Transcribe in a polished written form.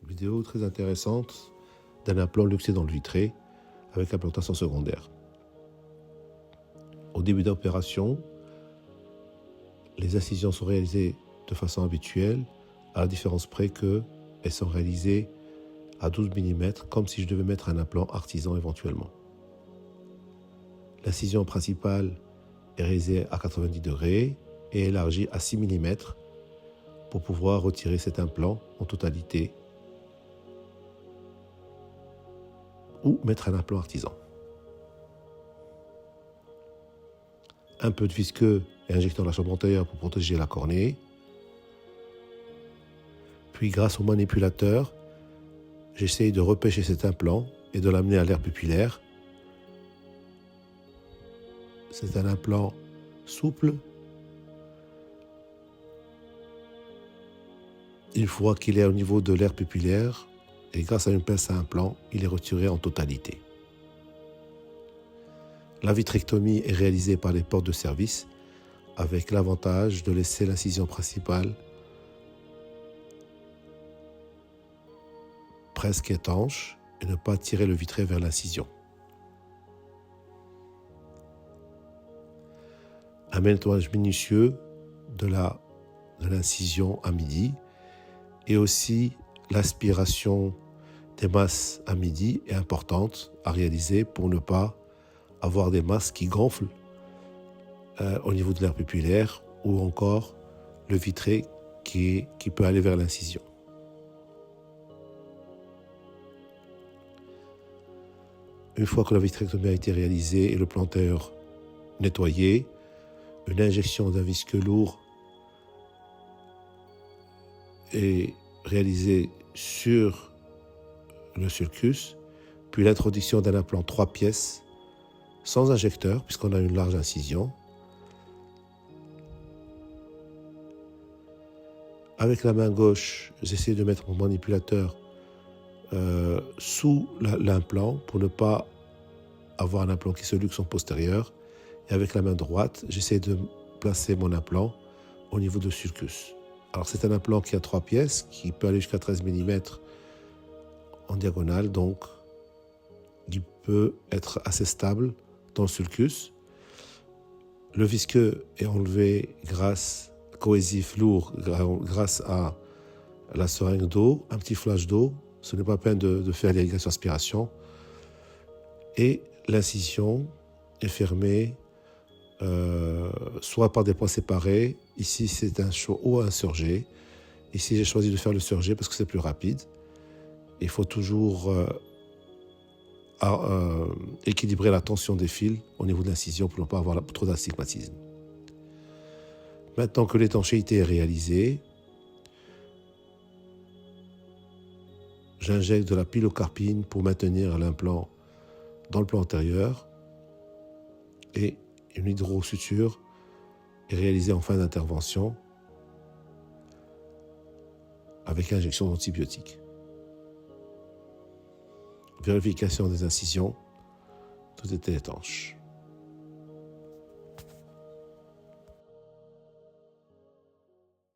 vidéo très intéressante d'un implant luxé dans le vitré avec implantation secondaire. Au début d'opération, les incisions sont réalisées de façon habituelle, à la différence près qu'elles sont réalisées à 12 mm, comme si je devais mettre un implant artisan éventuellement. L'incision principale est réalisée à 90 degrés et élargie à 6 mm pour pouvoir retirer cet implant en totalité ou mettre un implant artisan. Un peu de visqueux et injectant la chambre antérieure pour protéger la cornée. Puis grâce au manipulateur, j'essaye de repêcher cet implant et de l'amener à l'aire pupillaire. C'est un implant souple. Une fois qu'il est au niveau de l'aire pupillaire, et grâce à une pince à implant, il est retiré en totalité. La vitrectomie est réalisée par les portes de service, avec l'avantage de laisser l'incision principale presque étanche et ne pas tirer le vitré vers l'incision. Un nettoyage minutieux de l'incision à midi et aussi l'aspiration des masses à midi est importante à réaliser pour ne pas avoir des masses qui gonflent au niveau de l'aire pupillaire ou encore le vitré qui peut aller vers l'incision. Une fois que la vitrectomie a été réalisée et le planteur nettoyé, une injection d'un visqueux lourd est réalisée sur le sulcus, puis l'introduction d'un implant 3 pièces sans injecteur puisqu'on a une large incision. Avec la main gauche, j'essaie de mettre mon manipulateur sous l'implant pour ne pas avoir un implant qui se luxe en postérieur. Et avec la main droite, j'essaie de placer mon implant au niveau du sulcus. Alors c'est un implant qui a 3 pièces, qui peut aller jusqu'à 13 mm en diagonale, donc il peut être assez stable dans le sulcus. Le visqueux est enlevé cohésif lourd grâce à la seringue d'eau, un petit flash d'eau. Ce n'est pas peine de faire l'irrigation aspiration. Et l'incision est fermée soit par des points séparés. Ici, c'est un chaud ou un surgé. Ici, j'ai choisi de faire le surgé parce que c'est plus rapide. Il faut toujours équilibrer la tension des fils au niveau de l'incision pour ne pas avoir trop d'astigmatisme. Maintenant que l'étanchéité est réalisée, j'injecte de la pilocarpine pour maintenir l'implant dans le plan antérieur et une hydrosuture est réalisée en fin d'intervention avec injection d'antibiotiques. Vérification des incisions, tout était étanche.